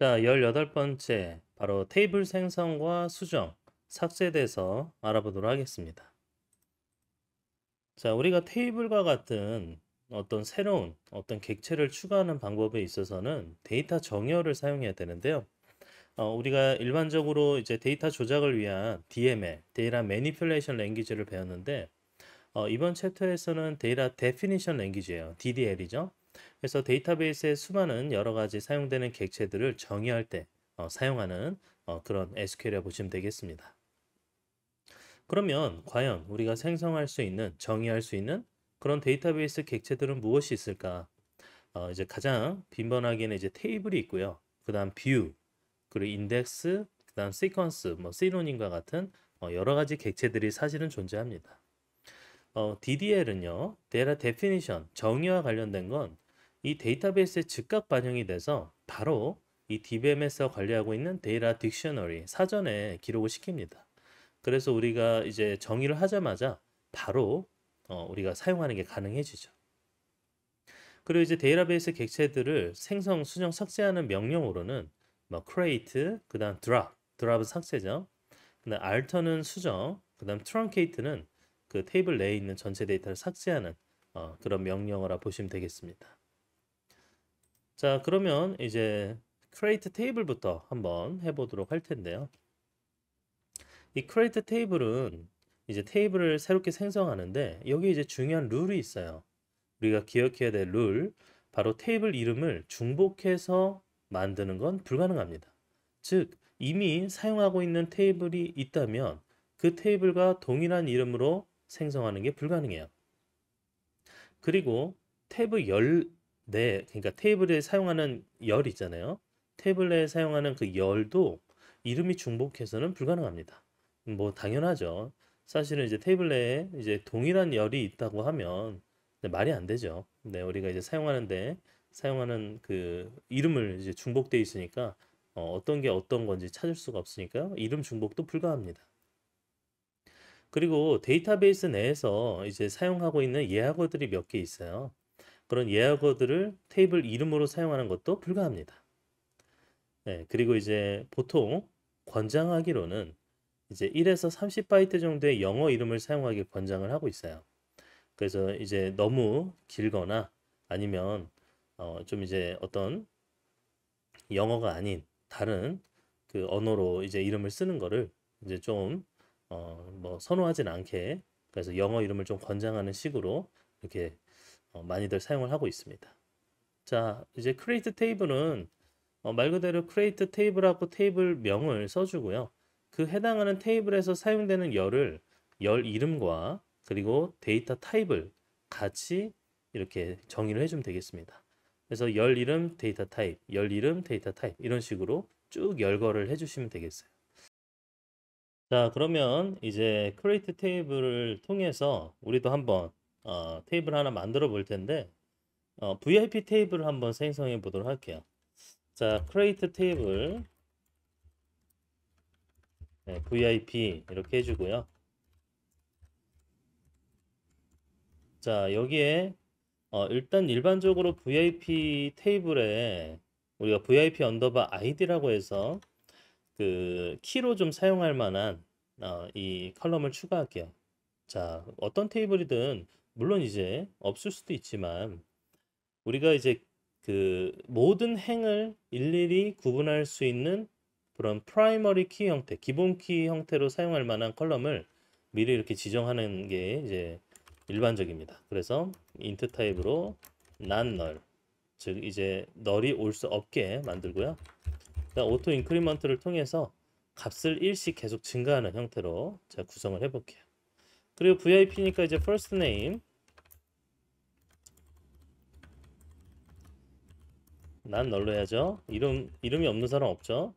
자, 18번째, 바로 테이블 생성과 수정, 삭제에 대해서 알아보도록 하겠습니다. 자, 우리가 테이블과 같은 어떤 새로운 어떤 객체를 추가하는 방법에 있어서는 데이터 정의어를 사용해야 되는데요. 우리가 일반적으로 이제 데이터 조작을 위한 DML, Data Manipulation Language를 배웠는데, 이번 챕터에서는 데이터 데피니션 랭귀지예요. DDL이죠. 그래서 데이터베이스에 수많은 여러 가지 사용되는 객체들을 정의할 때 사용하는 그런 SQL이라고 보시면 되겠습니다. 그러면 과연 우리가 생성할 수 있는, 정의할 수 있는 그런 데이터베이스 객체들은 무엇이 있을까? 이제 가장 빈번하게는 이제 테이블이 있고요. 그 다음 뷰, 그리고 인덱스, 그 다음 시퀀스, 뭐 시노님과 같은 여러 가지 객체들이 사실은 존재합니다. DDL은요, Data Definition, 정의와 관련된 건 이 데이터베이스에 즉각 반영이 돼서 바로 이 DBMS가 관리하고 있는 데이터 딕셔너리, 사전에 기록을 시킵니다. 그래서 우리가 이제 정의를 하자마자 바로 우리가 사용하는 게 가능해지죠. 그리고 이제 데이터베이스 객체들을 생성, 수정, 삭제하는 명령어로는 뭐 create, 그다음 drop은 삭제죠. 그다음 alter는 수정, 그다음 truncate는 그 테이블 내에 있는 전체 데이터를 삭제하는 그런 명령어라 보시면 되겠습니다. 자, 그러면 이제 create table부터 한번 해보도록 할 텐데요. 이 create table은 이제 테이블을 새롭게 생성하는데 여기 이제 중요한 룰이 있어요. 우리가 기억해야 될 룰, 바로 테이블 이름을 중복해서 만드는 건 불가능합니다. 즉, 이미 사용하고 있는 테이블이 있다면 그 테이블과 동일한 이름으로 생성하는 게 불가능해요. 그리고 탭 그러니까 테이블에 사용하는 열 있잖아요. 테이블 내에 사용하는 그 열도 이름이 중복해서는 불가능합니다. 뭐 당연하죠. 사실은 이제 테이블 내에 이제 동일한 열이 있다고 하면 말이 안 되죠. 네, 우리가 이제 사용하는 그 이름을 이제 중복돼 있으니까 어떤 게 어떤 건지 찾을 수가 없으니까 이름 중복도 불가합니다. 그리고 데이터베이스 내에서 이제 사용하고 있는 예약어들이 몇 개 있어요. 그런 예약어들을 테이블 이름으로 사용하는 것도 불가합니다. 네, 그리고 이제 보통 권장하기로는 이제 1에서 30바이트 정도의 영어 이름을 사용하기 권장을 하고 있어요. 그래서 이제 너무 길거나 아니면 좀 이제 어떤 영어가 아닌 다른 그 언어로 이제 이름을 쓰는 거를 이제 좀 뭐 선호하진 않게, 그래서 영어 이름을 좀 권장하는 식으로 이렇게 많이들 사용을 하고 있습니다. 자, 이제 create table은 말 그대로 create table하고 테이블 명을 써주고요. 그 해당하는 테이블에서 사용되는 열 이름과 그리고 데이터 타입을 같이 이렇게 정의를 해주면 되겠습니다. 그래서 열 이름 데이터 타입, 열 이름 데이터 타입 이런 식으로 쭉 열거를 해주시면 되겠어요. 자, 그러면 이제 create 테이블을 통해서 우리도 한번 테이블 하나 만들어 볼 텐데 VIP 테이블을 한번 생성해 보도록 할게요. 자, create 테이블 네, VIP 이렇게 해주고요. 자, 여기에 일단 일반적으로 VIP 테이블에 우리가 VIP 언더바 ID라고 해서 그 키로 좀 사용할 만한 이 컬럼을 추가할게요. 자, 어떤 테이블이든 물론 이제 없을 수도 있지만 우리가 이제 그 모든 행을 일일이 구분할 수 있는 그런 프라이머리 키 형태, 기본 키 형태로 사용할 만한 컬럼을 미리 이렇게 지정하는 게 이제 일반적입니다. 그래서 int 타입으로 non null, 즉 이제 널이 올 수 없게 만들고요. 그다음 오토 인크리먼트를 통해서 값을 일씩 계속 증가하는 형태로 제가 구성을 해볼게요. 그리고 VIP니까 이제 first name 난 널로 해야죠. 이름이 없는 사람 없죠.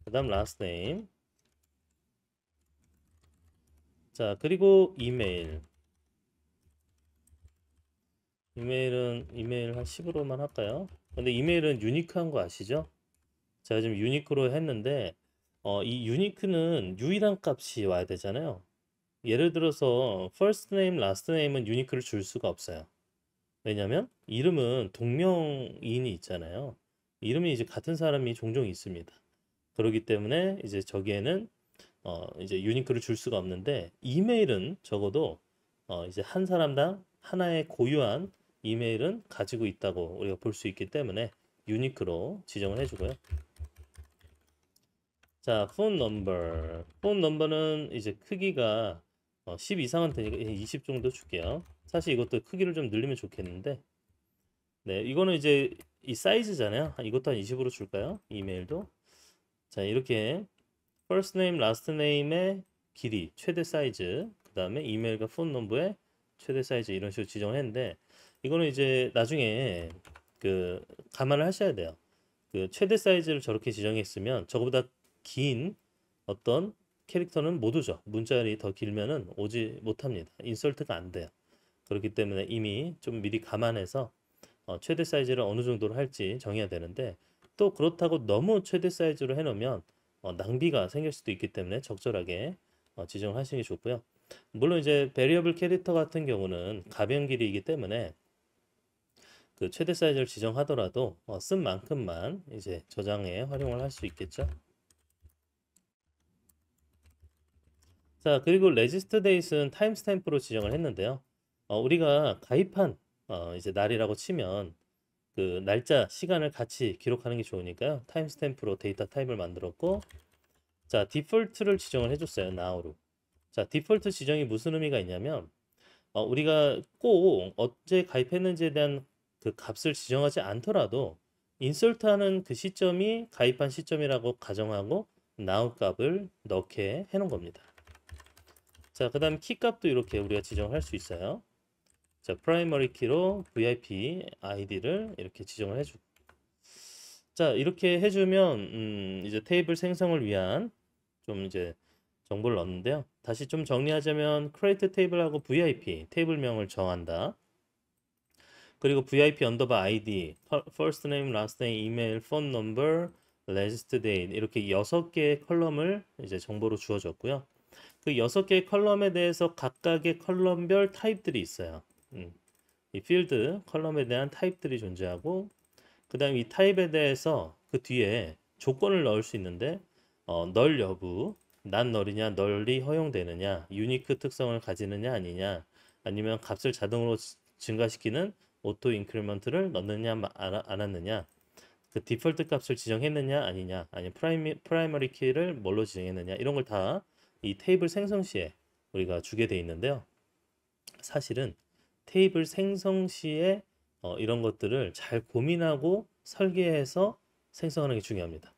그다음 last name. 자, 그리고 이메일. 이메일 한 10으로만 할까요? 근데 이메일은 유니크한 거 아시죠? 제가 지금 유니크로 했는데 이 유니크는 유일한 값이 와야 되잖아요. 예를 들어서 first name, last name은 유니크를 줄 수가 없어요. 왜냐면 이름은 동명이인이 있잖아요. 이름이 이제 같은 사람이 종종 있습니다. 그렇기 때문에 이제 저기에는 이제 유니크를 줄 수가 없는데 이메일은 적어도 이제 한 사람당 하나의 고유한 이메일은 가지고 있다고 우리가 볼 수 있기 때문에 유니크로 지정을 해주고요. 자, 폰 넘버. 폰 넘버는 이제 크기가 10 이상은 되니까 20 정도 줄게요. 사실 이것도 크기를 좀 늘리면 좋겠는데, 네, 이거는 이제 이 사이즈잖아요. 이것도 한 20으로 줄까요? 이메일도. 자, 이렇게 first name, last name의 길이, 최대 사이즈, 그 다음에 이메일과 폰 넘버의 최대 사이즈 이런 식으로 지정을 했는데, 이거는 이제 나중에 그 감안을 하셔야 돼요. 그 최대 사이즈를 저렇게 지정했으면 저거보다 긴 어떤 캐릭터는 못 오죠. 문자열이 더 길면은 오지 못합니다. 인설트가 안 돼요. 그렇기 때문에 이미 좀 미리 감안해서 최대 사이즈를 어느 정도로 할지 정해야 되는데 또 그렇다고 너무 최대 사이즈로 해놓으면 낭비가 생길 수도 있기 때문에 적절하게 지정을 하시는 게 좋고요. 물론 이제 베리어블 캐릭터 같은 경우는 가변 길이이기 때문에 그 최대 사이즈를 지정하더라도 쓴 만큼만 이제 저장에 활용을 할 수 있겠죠. 자, 그리고 레지스터 데이트는 타임스탬프로 지정을 했는데요. 우리가 가입한 이제 날이라고 치면 그 날짜, 시간을 같이 기록하는 게 좋으니까요. 타임스탬프로 데이터 타입을 만들었고, 자, 디폴트를 지정을 해줬어요. now로. 자, 디폴트 지정이 무슨 의미가 있냐면, 우리가 꼭 언제 가입했는지에 대한 그 값을 지정하지 않더라도 인설트하는 그 시점이 가입한 시점이라고 가정하고 now 값을 넣게 해놓은 겁니다. 자, 그 다음 키 값도 이렇게 우리가 지정을 할 수 있어요. 자, 프라이머리 키로 VIP 아이디를 이렇게 지정을 해주고. 자, 이렇게 해주면 이제 테이블 생성을 위한 좀 이제 정보를 넣는데요. 다시 좀 정리하자면 create table하고 VIP 테이블명을 정한다. 그리고 VIP 언더바 ID, first name, last name, email, phone number, last date 이렇게 6개의 컬럼을 이제 정보로 주어졌고요. 그 6개의 컬럼에 대해서 각각의 컬럼별 타입들이 있어요. 이 필드 컬럼에 대한 타입들이 존재하고 그 다음 이 타입에 대해서 그 뒤에 조건을 넣을 수 있는데 널 여부, 난 널이냐, 널이 허용되느냐, 유니크 특성을 가지느냐 아니냐, 아니면 값을 자동으로 증가시키는 오토 인크리먼트를 넣느냐 안 넣느냐, 그 디폴트 값을 지정했느냐 아니냐, 아니면 프라이머리 키를 뭘로 지정했느냐 이런 걸 다 이 테이블 생성 시에 우리가 주게 돼 있는데요. 사실은 테이블 생성 시에 이런 것들을 잘 고민하고 설계해서 생성하는 게 중요합니다.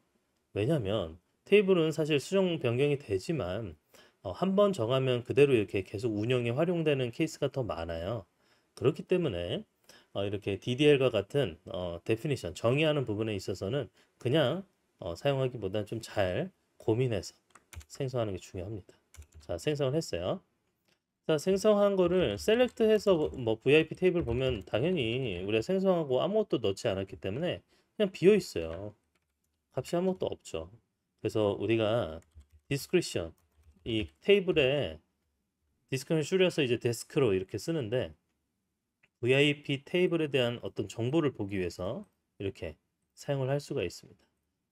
왜냐하면 테이블은 사실 수정 변경이 되지만 한 번 정하면 그대로 이렇게 계속 운영에 활용되는 케이스가 더 많아요. 그렇기 때문에 이렇게 DDL과 같은 데피니션 정의하는 부분에 있어서는 그냥 사용하기보다는 좀 잘 고민해서 생성하는 게 중요합니다. 자, 생성을 했어요. 자, 생성한 거를 셀렉트해서 뭐 VIP 테이블 보면 당연히 우리가 생성하고 아무것도 넣지 않았기 때문에 그냥 비어 있어요. 값이 아무것도 없죠. 그래서 우리가 디스크리션 이 테이블에 디스크를 줄여서 이제 데스크로 이렇게 쓰는데 VIP 테이블에 대한 어떤 정보를 보기 위해서 이렇게 사용을 할 수가 있습니다.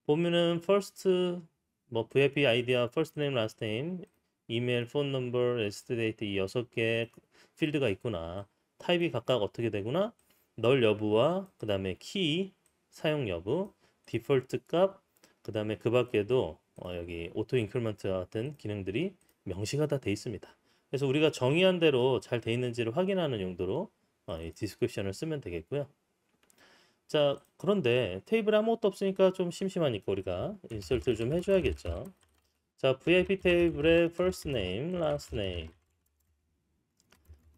보면은 first 뭐 VIP 아이디와 first name, last name, 이메일, 폰 넘버, 레지스트 데이트 이 6개 필드가 있구나. 타입이 각각 어떻게 되구나. 널 여부와 그 다음에 키 사용 여부, 디폴트 값, 그 다음에 그 밖에도 여기 오토 인크리먼트 같은 기능들이 명시가 다 돼 있습니다. 그래서 우리가 정의한 대로 잘 돼 있는지를 확인하는 용도로 이 디스크립션을 쓰면 되겠고요. 자, 그런데 테이블에 아무것도 없으니까 좀 심심하니까 우리가 인설트를 좀 해줘야겠죠. 자, VIP 테이블에 first name, last name,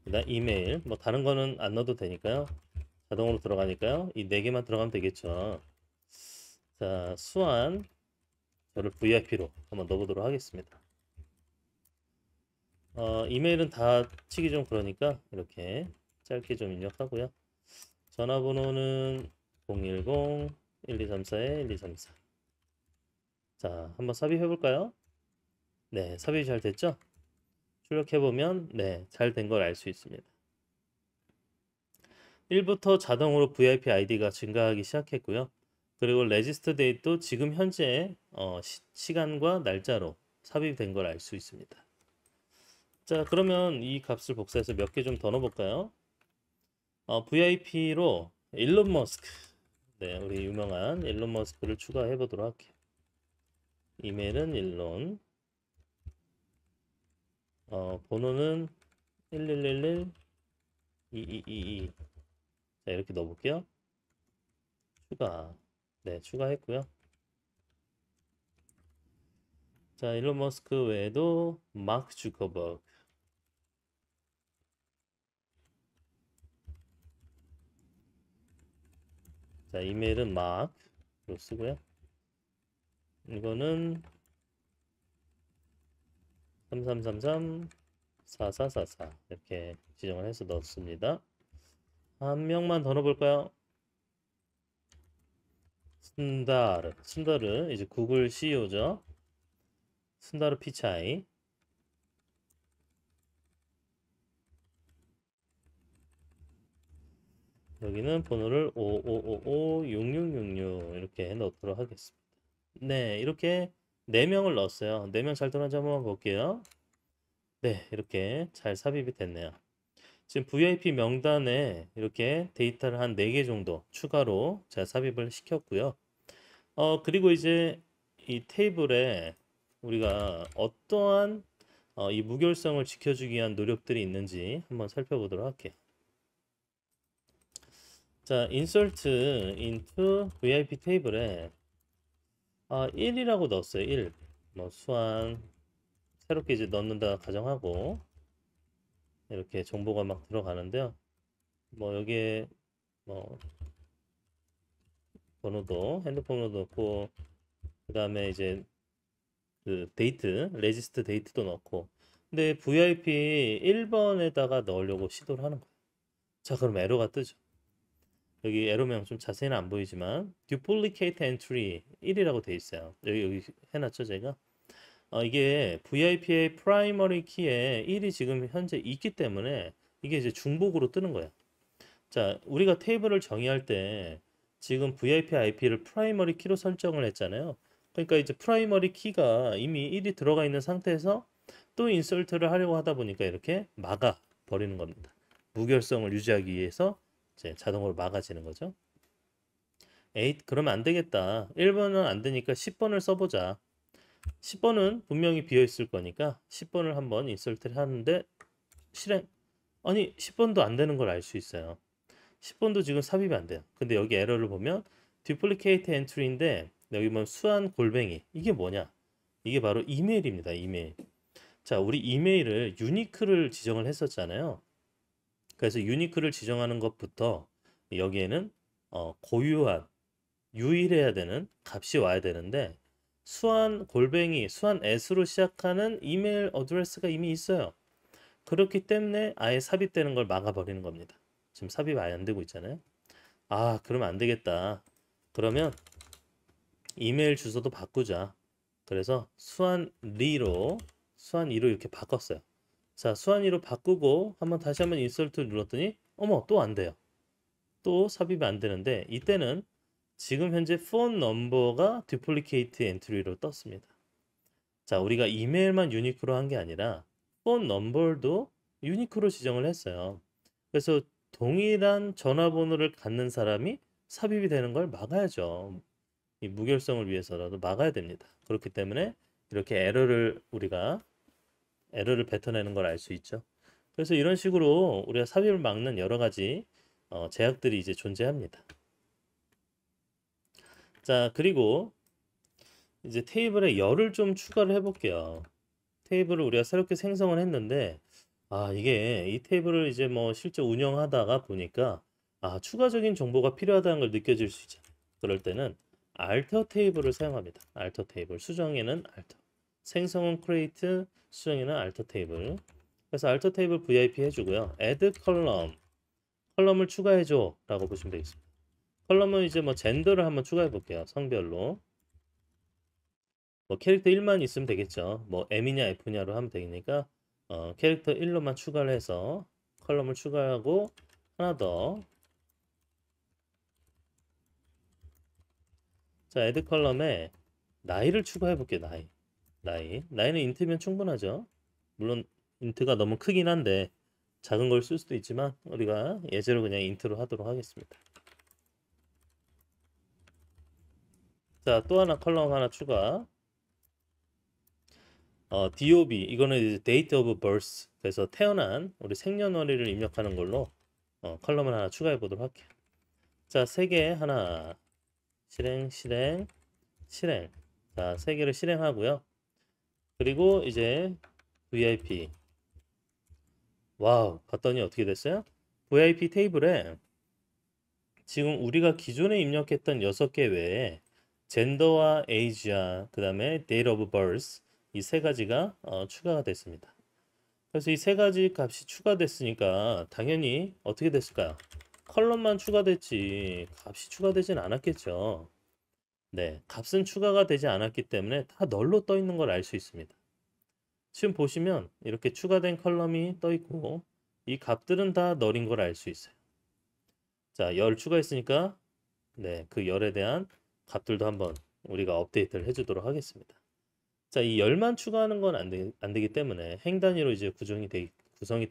그다음 이메일, 뭐 다른 거는 안 넣어도 되니까요. 자동으로 들어가니까요. 이 네 개만 들어가면 되겠죠. 자, 수완 저를 VIP로 한번 넣어보도록 하겠습니다. 이메일은 다 치기 좀 그러니까 이렇게 짧게 좀 입력하고요. 전화번호는 010-1234-1234. 자, 한번 삽입해 볼까요? 네, 삽입이 잘 됐죠? 출력해 보면 네, 잘 된 걸 알 수 있습니다. 1부터 자동으로 VIP 아이디가 증가하기 시작했고요. 그리고 레지스터 데이트도 지금 현재 시간과 날짜로 삽입된 걸 알 수 있습니다. 자, 그러면 이 값을 복사해서 몇 개 좀 더 넣어볼까요? VIP로 일론 머스크, 네, 우리 유명한 일론 머스크를 추가해 보도록 할게요. 이메일은 일론, 번호는 1111 2222. 자, 이렇게 넣어볼게요. 추가. 네, 추가했고요. 자, 일론 머스크 외에도 마크 주커버그. 자, 이메일은 마크로 쓰고요. 이거는 3333 4444 이렇게 지정을 해서 넣습니다. 한 명만 더 넣어볼까요? 순다르 이제 구글 CEO죠. 순다르 피차이. 여기는 번호를 5555-6666 이렇게 넣도록 하겠습니다. 네, 이렇게 4명을 넣었어요. 4명 잘 들어간지 한번 볼게요. 네, 이렇게 잘 삽입이 됐네요. 지금 VIP 명단에 이렇게 데이터를 한 4개 정도 추가로 제가 삽입을 시켰고요. 그리고 이제 이 테이블에 우리가 어떠한 이 무결성을 지켜주기 위한 노력들이 있는지 한번 살펴보도록 할게요. 자, insert into VIP 테이블에 1이라고 넣었어요. 1. 뭐 수완 새롭게 이제 넣는다 가정하고 이렇게 정보가 막 들어가는데요. 뭐 여기에 뭐 번호도 핸드폰으로 넣고 그다음에 이제 그 데이트 레지스트 데이트도 넣고 근데 VIP 1번에다가 넣으려고 시도를 하는 거예요. 자, 그럼 에러가 뜨죠. 여기 에러명 좀 자세히는 안 보이지만 duplicate entry 1이라고 돼 있어요. 여기 해놨죠 제가. 이게 VIP의 프라이머리 키에 1이 지금 현재 있기 때문에 이게 이제 중복으로 뜨는 거예요. 자, 우리가 테이블을 정의할 때 지금 VIP IP를 프라이머리 키로 설정을 했잖아요. 그러니까 이제 프라이머리 키가 이미 1이 들어가 있는 상태에서 또 인설트를 하려고 하다 보니까 이렇게 막아 버리는 겁니다. 무결성을 유지하기 위해서 이제 자동으로 막아지는 거죠. 8, 그러면 안 되겠다. 1번은 안 되니까 10번을 써보자. 10번은 분명히 비어 있을 거니까 10번을 한번 인설트를 하는데 실행. 아니 10번도 안 되는 걸 알 수 있어요. 10번도 지금 삽입이 안 돼요. 근데 여기 에러를 보면 duplicate entry인데 여기 보면 수한 골뱅이 이게 뭐냐? 이게 바로 이메일입니다. 이메일. 자, 우리 이메일을 유니크를 지정을 했었잖아요. 그래서 유니크를 지정하는 것부터 여기에는 고유한 유일해야 되는 값이 와야 되는데 수한 골뱅이 수한 s로 시작하는 이메일 어드레스가 이미 있어요. 그렇기 때문에 아예 삽입되는 걸 막아버리는 겁니다. 지금 삽입 아예 안 되고 있잖아요. 그러면 안 되겠다. 그러면 이메일 주소도 바꾸자. 그래서 수한리로 이렇게 바꿨어요. 자, 수한이로 바꾸고 다시 한번 인서트 눌렀더니 어머 또 안 돼요. 또 삽입이 안 되는데 이때는 지금 현재 폰 넘버가 듀플리케이트 엔트리로 떴습니다. 자, 우리가 이메일만 유니크로 한 게 아니라 폰 넘버도 유니크로 지정을 했어요. 그래서 동일한 전화번호를 갖는 사람이 삽입이 되는 걸 막아야죠. 이 무결성을 위해서라도 막아야 됩니다. 그렇기 때문에 이렇게 우리가 에러를 뱉어내는 걸 알 수 있죠. 그래서 이런 식으로 우리가 삽입을 막는 여러 가지 제약들이 이제 존재합니다. 자, 그리고 이제 테이블에 열을 좀 추가를 해볼게요. 테이블을 우리가 새롭게 생성을 했는데 이게 이 테이블을 이제 뭐 실제 운영하다가 보니까 추가적인 정보가 필요하다는 걸 느껴질 수 있잖아요. 그럴 때는 alter 테이블을 사용합니다. alter 테이블 수정에는 alter, 생성은 create, 수정에는 alter 테이블. 그래서 alter 테이블 VIP 해주고요. add column, 컬럼을 추가해줘 라고 보시면 되겠습니다. 컬럼은 이제 뭐 젠더를 한번 추가해 볼게요. 성별로. 뭐 캐릭터 1만 있으면 되겠죠. 뭐 M이냐 F냐로 하면 되니까 캐릭터 1로만 추가를 해서 컬럼을 추가하고 하나 더 자, add 컬럼에 나이를 추가해 볼게요. 나이는 인트면 충분하죠. 물론 인트가 너무 크긴 한데 작은 걸 쓸 수도 있지만 우리가 예제로 그냥 인트로 하도록 하겠습니다. 자, 또 하나 컬럼 하나 추가. DOB 이거는 이제 date of birth, 그래서 태어난 우리 생년월일을 입력하는 걸로 컬럼을 하나 추가해 보도록 할게요. 자, 3개 하나 실행. 자, 3개를 실행하고요. 그리고 이제 VIP. 와우, 봤더니 어떻게 됐어요? VIP 테이블에 지금 우리가 기존에 입력했던 6개 외에 젠더와 에이지와 그 다음에 date of birth 이 3가지가 추가가 됐습니다. 그래서 이 3가지 값이 추가됐으니까 당연히 어떻게 됐을까요? 컬럼만 추가됐지 값이 추가되진 않았겠죠. 네, 값은 추가가 되지 않았기 때문에 다 널로 떠 있는 걸 알 수 있습니다. 지금 보시면 이렇게 추가된 컬럼이 떠 있고 이 값들은 다 널인 걸 알 수 있어요. 자, 열 추가했으니까 네, 그 열에 대한 값들도 한번 우리가 업데이트를 해주도록 하겠습니다. 자, 이 열만 추가하는 건 안 되기 때문에 행 단위로 이제 구성이 돼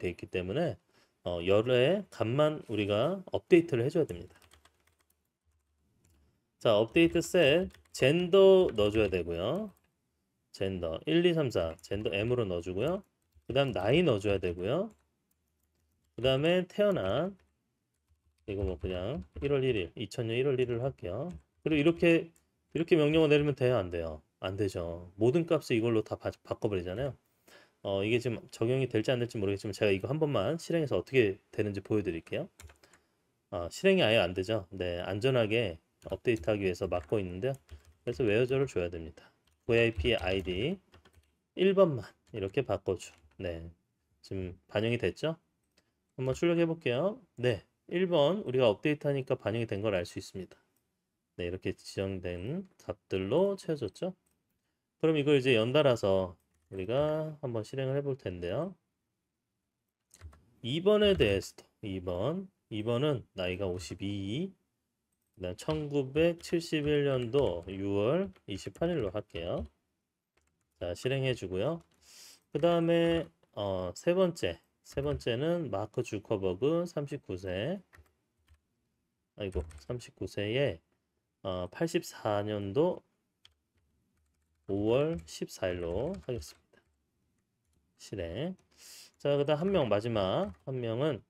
있기 때문에 열의 값만 우리가 업데이트를 해줘야 됩니다. 자, 업데이트 셋 젠더 넣어줘야 되고요. 젠더 1, 2, 3, 4 젠더 M으로 넣어주고요. 그 다음 나이 넣어줘야 되고요. 그 다음에 태어난 이거 뭐 그냥 1월 1일 2000년 1월 1일 할게요. 그리고 이렇게 명령어 내리면 돼요, 안 돼요? 안 되죠. 모든 값을 이걸로 다 바꿔버리잖아요. 이게 지금 적용이 될지 안 될지 모르겠지만 제가 이거 한 번만 실행해서 어떻게 되는지 보여드릴게요. 실행이 아예 안 되죠. 네, 안전하게 업데이트하기 위해서 막고 있는데요. 그래서 웨어저를 줘야 됩니다. VIP ID 1번만 이렇게 바꿔줘. 네, 지금 반영이 됐죠? 한번 출력해 볼게요. 네, 1번 우리가 업데이트하니까 반영이 된 걸 알 수 있습니다. 네, 이렇게 지정된 값들로 채워졌죠? 그럼 이걸 이제 연달아서 우리가 한번 실행을 해볼 텐데요. 2번에 대해서도 2번은 나이가 52, 그다음 1971년도 6월 28일로 할게요. 자, 실행해 주고요. 그 다음에 세 번째는 마크 주커버그 39세, 39세에 84년도 5월 14일로 하겠습니다. 실행. 자, 그다음 한 명 마지막 한 명은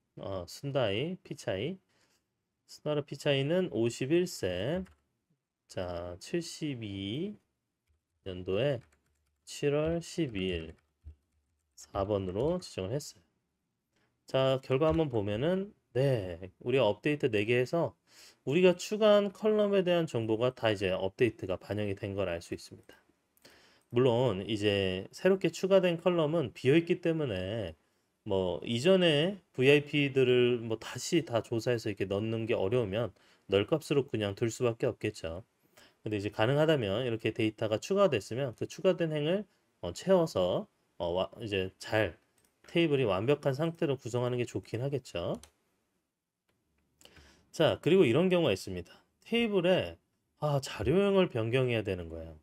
순다이 피차이. 스나르 피차이는 51세. 자, 72년도에 7월 12일 4번으로 지정을 했어요. 자, 결과 한번 보면은 네, 우리가 업데이트 4개에서 우리가 추가한 컬럼에 대한 정보가 다 이제 업데이트가 반영이 된 걸 알 수 있습니다. 물론 이제 새롭게 추가된 컬럼은 비어 있기 때문에 뭐 이전에 VIP들을 뭐 다시 다 조사해서 이렇게 넣는 게 어려우면 널 값으로 그냥 둘 수밖에 없겠죠. 근데 이제 가능하다면 이렇게 데이터가 추가됐으면 그 추가된 행을 채워서 이제 잘 테이블이 완벽한 상태로 구성하는 게 좋긴 하겠죠. 자, 그리고 이런 경우가 있습니다. 테이블에 자료형을 변경해야 되는 거예요.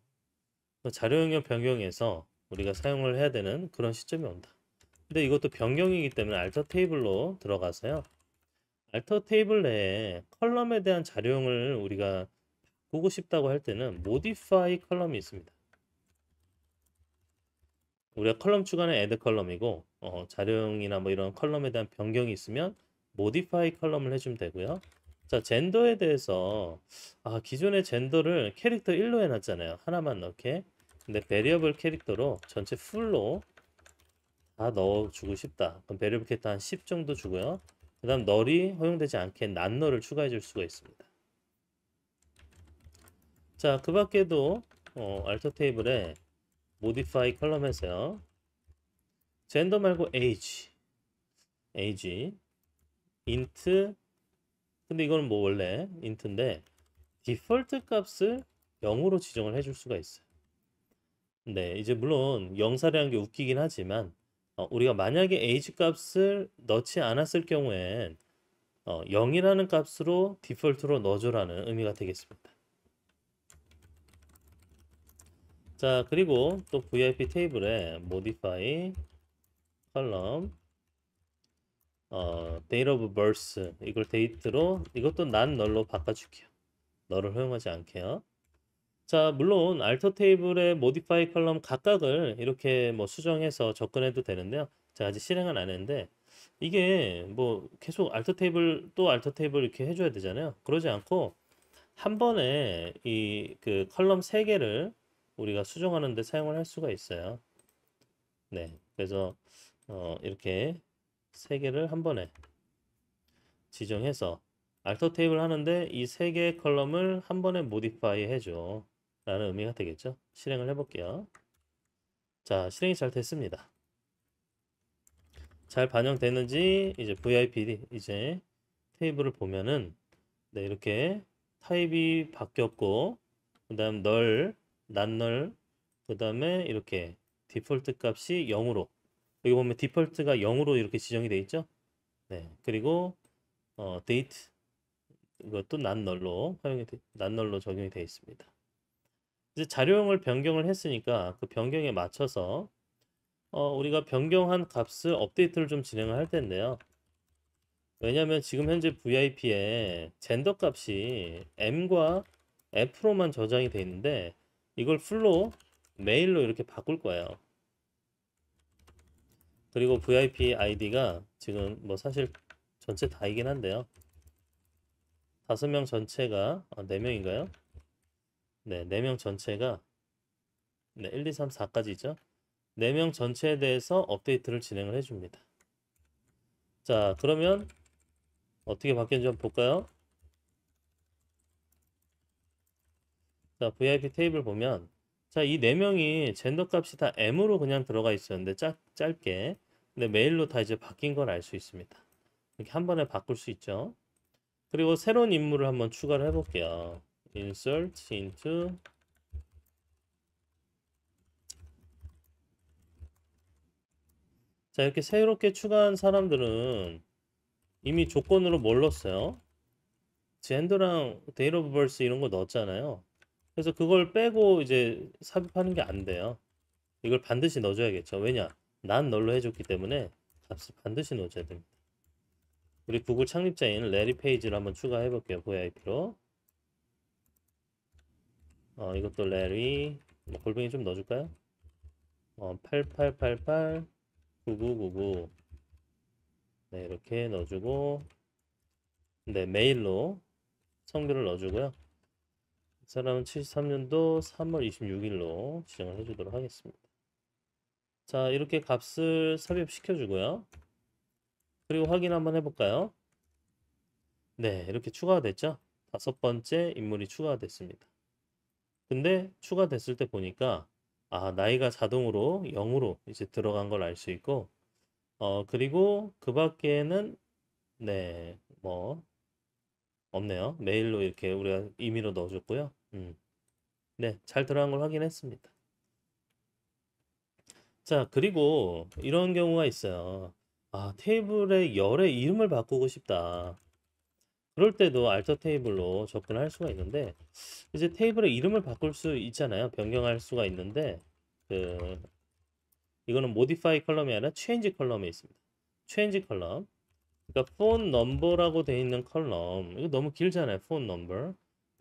그 자료형을 변경해서 우리가 사용을 해야 되는 그런 시점이 온다. 근데 이것도 변경이기 때문에 알터 테이블로 들어가서요. 알터 테이블 내에 컬럼에 대한 자료형을 우리가 보고 싶다고 할 때는 modify 컬럼이 있습니다. 우리가 컬럼 추가는 add 컬럼이고 자료형이나 뭐 이런 컬럼에 대한 변경이 있으면 modify 컬럼을 해주면 되고요. 자, 젠더에 대해서 기존의 젠더를 캐릭터 1로 해놨잖아요. 하나만 넣게. 근데 베리어블 캐릭터로 전체 풀로 다 넣어주고 싶다. 그럼 베리어블 캐릭터 한 10 정도 주고요. 그 다음 널이 허용되지 않게 난널을 추가해 줄 수가 있습니다. 자, 그 밖에도 알터 테이블에 modify 컬럼에서요. 젠더 말고 age, int. 근데 이거는 뭐 원래 int인데 디폴트 값을 0으로 지정을 해줄 수가 있어요. 네, 이제 물론 영사라는 게 웃기긴 하지만 우리가 만약에 age 값을 넣지 않았을 경우엔 0이라는 값으로 디폴트로 넣어줘라는 의미가 되겠습니다. 자, 그리고 또 VIP 테이블에 modify column date of birth 이걸 데이트로 이것도 난 널로 바꿔줄게요. 너를 허용하지 않게요. 자, 물론 알터 테이블의 modify 컬럼 각각을 이렇게 뭐 수정해서 접근해도 되는데요. 제가 아직 실행은 안 했는데 이게 뭐 계속 알터 테이블 또 알터 테이블 이렇게 해줘야 되잖아요. 그러지 않고 한 번에 이 그 컬럼 세 개를 우리가 수정하는 데 사용을 할 수가 있어요. 네, 그래서 이렇게 세 개를 한 번에 지정해서 알터 테이블 하는데 이 세 개의 컬럼을 한 번에 모디파이 해줘 라는 의미가 되겠죠. 실행을 해볼게요. 자, 실행이 잘 됐습니다. 잘 반영되는지 이제 VIP 이제 테이블을 보면은 네, 이렇게 타입이 바뀌었고 그다음 널, 난널 그다음에 이렇게 디폴트 값이 0으로 여기 보면 디폴트가 0으로 이렇게 지정이 돼 있죠. 네, 그리고 데이트 이것도 난널로 적용이 되어 있습니다. 이제 자료형을 변경을 했으니까 그 변경에 맞춰서 우리가 변경한 값을 업데이트를 좀 진행을 할 텐데요. 왜냐하면 지금 현재 VIP에 젠더 값이 M과 F로만 저장이 되어 있는데 이걸 풀로 메일로 이렇게 바꿀 거예요. 그리고 VIP 아이디가 지금 뭐 사실 전체 다이긴 한데요. 5명 전체가 4명인가요? 네, 4명 전체가 네, 1, 2, 3, 4까지죠. 4명 전체에 대해서 업데이트를 진행을 해줍니다. 자, 그러면 어떻게 바뀌었는지 한번 볼까요? 자, VIP 테이블 보면 자, 이 4명이 젠더 값이 다 M으로 그냥 들어가 있었는데 짧게 근데 메일로 다 이제 바뀐 걸 알 수 있습니다. 이렇게 한 번에 바꿀 수 있죠. 그리고 새로운 인물을 한번 추가를 해볼게요. insert into 자, 이렇게 새롭게 추가한 사람들은 이미 조건으로 뭘 넣었어요? 젠더랑 데이트 오브 버스 이런 거 넣었잖아요. 그래서 그걸 빼고 이제 삽입하는 게 안 돼요. 이걸 반드시 넣어줘야겠죠. 왜냐? 난 널로 해줬기 때문에 값을 반드시 넣어줘야 됩니다. 우리 구글 창립자인 레리 페이지를 한번 추가해 볼게요. VIP로. 이것도 레리 뭐 골뱅이 좀 넣어줄까요? 8888 9999 네, 이렇게 넣어주고 네, 메일로 성별을 넣어주고요. 이 사람은 73년도 3월 26일로 지정을 해주도록 하겠습니다. 자, 이렇게 값을 삽입시켜 주고요. 그리고 확인 한번 해볼까요? 네, 이렇게 추가가 됐죠? 5번째 인물이 추가가 됐습니다. 근데 추가됐을 때 보니까 나이가 자동으로 0으로 이제 들어간 걸 알 수 있고 그리고 그 밖에는 네, 뭐 없네요. 메일로 이렇게 우리가 임의로 넣어줬고요. 네, 잘 들어간 걸 확인했습니다. 자, 그리고 이런 경우가 있어요. 테이블의 열의 이름을 바꾸고 싶다. 그럴 때도 알터 테이블로 접근할 수가 있는데 이제 테이블의 이름을 바꿀 수 있잖아요. 변경할 수가 있는데 그 이거는 modify 컬럼이 아니라 change 컬럼에 있습니다. change 컬럼. 그러니까 폰 넘버라고 되어 있는 컬럼. 이거 너무 길잖아요. 폰 넘버.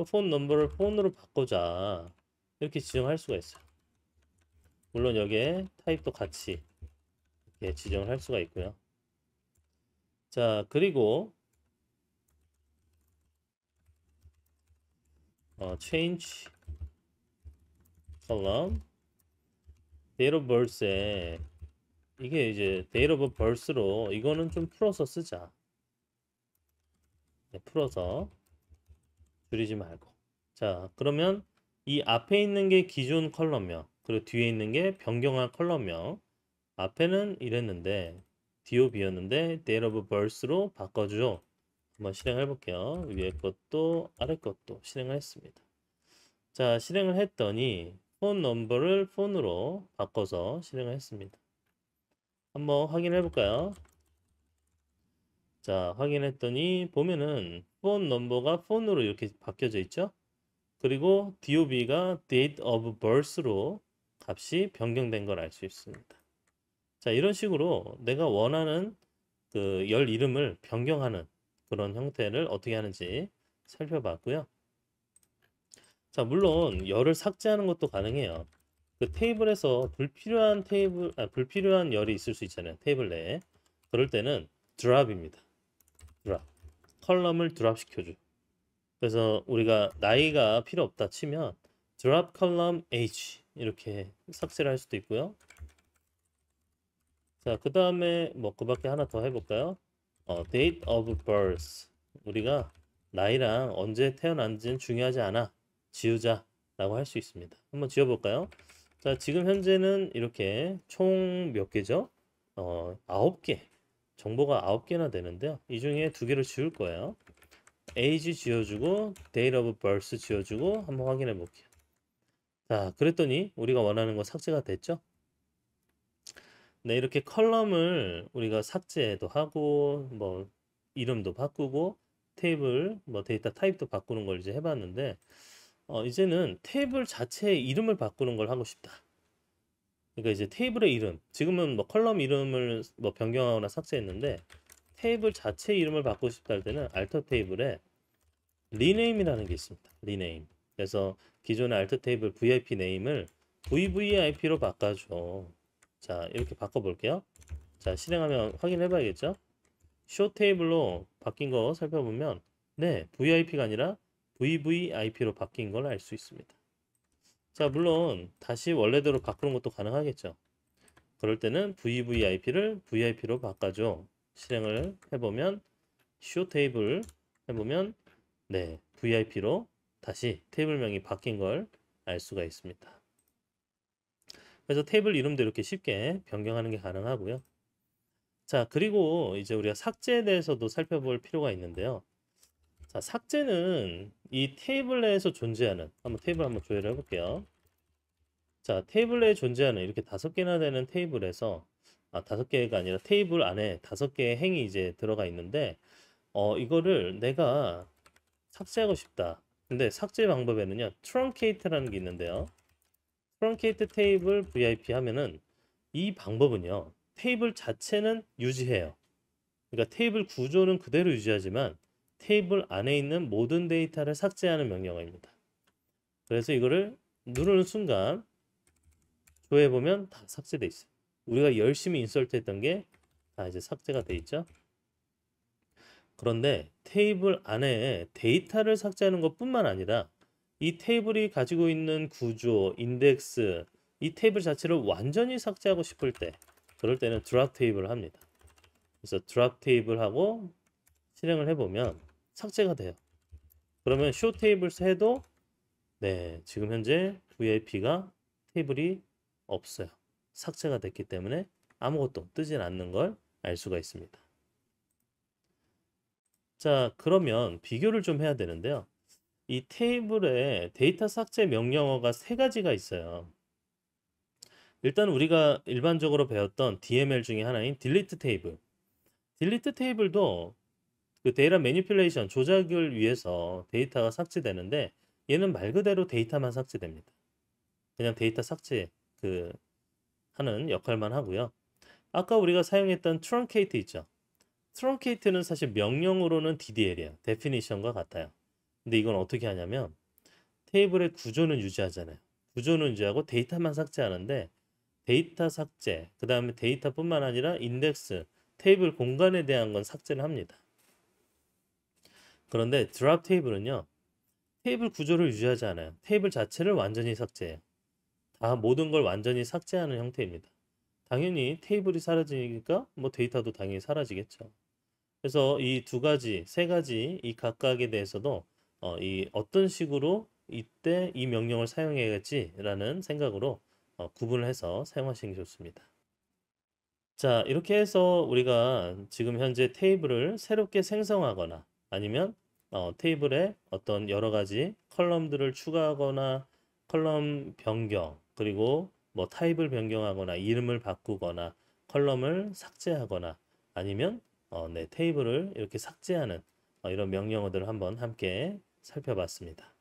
폰 넘버를 폰으로 바꾸자. 이렇게 지정할 수가 있어요. 물론 여기에 타입도 같이 이렇게 지정을 할 수가 있고요. 자, 그리고 change column date of birth에 이게 이제 date of birth로 이거는 좀 풀어서 쓰자. 네, 풀어서 줄이지 말고. 자, 그러면 이 앞에 있는 게 기존 컬럼명, 그리고 뒤에 있는 게 변경한 컬럼명. 앞에는 이랬는데 DOB였는데 date of birth로 바꿔줘. 한번 실행해 볼게요. 위에 것도 아래 것도 실행을 했습니다. 자, 실행을 했더니 폰 넘버를 폰으로 바꿔서 실행을 했습니다. 한번 확인해 볼까요? 자, 확인했더니 보면은 폰 넘버가 폰으로 이렇게 바뀌어져 있죠? 그리고 DOB가 date of birth로 값이 변경된 걸 알 수 있습니다. 자, 이런 식으로 내가 원하는 그 열 이름을 변경하는 그런 형태를 어떻게 하는지 살펴봤고요. 자, 물론 열을 삭제하는 것도 가능해요. 그 테이블에서 불필요한 열이 있을 수 있잖아요. 테이블 내에. 그럴 때는 드랍입니다. 드랍. 컬럼을 드랍 시켜줘. 그래서 우리가 나이가 필요 없다 치면 드랍 컬럼 age 이렇게 삭제를 할 수도 있고요. 자, 그 다음에 뭐 그밖에 하나 더 해볼까요? date of birth. 우리가 나이랑 언제 태어난지는 중요하지 않아. 지우자 라고 할 수 있습니다. 한번 지워볼까요? 자, 지금 현재는 이렇게 총 몇 개죠? 9개. 정보가 9개나 되는데요. 이 중에 2개를 지울 거예요. age 지워주고 date of birth 지워주고 한번 확인해 볼게요. 자, 그랬더니 우리가 원하는 거 삭제가 됐죠? 네, 이렇게 컬럼을 우리가 삭제도 하고 뭐 이름도 바꾸고 테이블 뭐 데이터 타입도 바꾸는 걸 이제 해봤는데 이제는 테이블 자체의 이름을 바꾸는 걸 하고 싶다. 그러니까 이제 테이블의 이름, 지금은 뭐 컬럼 이름을 뭐 변경하거나 삭제했는데 테이블 자체의 이름을 바꾸고 싶다 할 때는 알터 테이블에 리네임이라는 게 있습니다. 리네임. 그래서 기존의 알터 테이블 VIP 네임을 VVIP로 바꿔줘. 자, 이렇게 바꿔볼게요. 자, 실행하면 확인해 봐야겠죠? 쇼 테이블로 바뀐 거 살펴보면 네, VIP가 아니라 VVIP로 바뀐 걸 알 수 있습니다. 자, 물론 다시 원래대로 바꾸는 것도 가능하겠죠. 그럴 때는 VVIP를 VIP로 바꿔줘. 실행을 해보면 쇼 테이블 해보면 네, VIP로 다시 테이블명이 바뀐 걸 알 수가 있습니다. 그래서 테이블 이름도 이렇게 쉽게 변경하는 게 가능하고요. 자, 그리고 이제 우리가 삭제에 대해서도 살펴볼 필요가 있는데요. 자, 삭제는 이 테이블 내에서 존재하는 한번 테이블 한번 조회를 해볼게요. 자, 테이블 내에 존재하는 이렇게 5개나 되는 테이블에서 5개가 아니라 테이블 안에 5개의 행이 이제 들어가 있는데 이거를 내가 삭제하고 싶다. 근데 삭제 방법에는요. 트렁케이트라는 게 있는데요. 트렁케이트 테이블 VIP 하면은 이 방법은요. 테이블 자체는 유지해요. 그러니까 테이블 구조는 그대로 유지하지만 테이블 안에 있는 모든 데이터를 삭제하는 명령어입니다. 그래서 이거를 누르는 순간 조회해보면 다 삭제돼 있어요. 우리가 열심히 인서트 했던 게 다 이제 삭제가 돼 있죠. 그런데 테이블 안에 데이터를 삭제하는 것뿐만 아니라 이 테이블이 가지고 있는 구조, 인덱스, 이 테이블 자체를 완전히 삭제하고 싶을 때 그럴 때는 드랍 테이블을 합니다. 그래서 드랍 테이블하고 실행을 해보면 삭제가 돼요. 그러면 쇼 테이블스 해도 네, 지금 현재 VIP가 테이블이 없어요. 삭제가 됐기 때문에 아무것도 뜨진 않는 걸 알 수가 있습니다. 자, 그러면 비교를 좀 해야 되는데요. 이 테이블에 데이터 삭제 명령어가 3가지가 있어요. 일단 우리가 일반적으로 배웠던 DML 중에 하나인 딜리트 테이블. 딜리트 테이블도 그 데이터 매니플레이션 조작을 위해서 데이터가 삭제되는데 얘는 말 그대로 데이터만 삭제됩니다. 그냥 데이터 삭제 하는 역할만 하고요. 아까 우리가 사용했던 트렁케이트 있죠. 트렁케이트는 사실 명령으로는 DDL이에요. 데피니션과 같아요. 근데 이건 어떻게 하냐면 테이블의 구조는 유지하잖아요. 구조는 유지하고 데이터만 삭제하는데 데이터 삭제, 그 다음에 데이터뿐만 아니라 인덱스, 테이블 공간에 대한 건 삭제를 합니다. 그런데 드랍 테이블은요. 테이블 구조를 유지하지 않아요. 테이블 자체를 완전히 삭제해요. 다 모든 걸 완전히 삭제하는 형태입니다. 당연히 테이블이 사라지니까 뭐 데이터도 당연히 사라지겠죠. 그래서 이 2가지, 3가지 이 각각에 대해서도 이 어떤 식으로 이때 이 명령을 사용해야겠지라는 생각으로 구분을 해서 사용하시는 게 좋습니다. 자, 이렇게 해서 우리가 지금 현재 테이블을 새롭게 생성하거나 아니면 테이블에 어떤 여러 가지 컬럼들을 추가하거나 컬럼 변경 그리고 뭐 타입을 변경하거나 이름을 바꾸거나 컬럼을 삭제하거나 아니면 네, 테이블을 이렇게 삭제하는 이런 명령어들을 한번 함께 살펴봤습니다.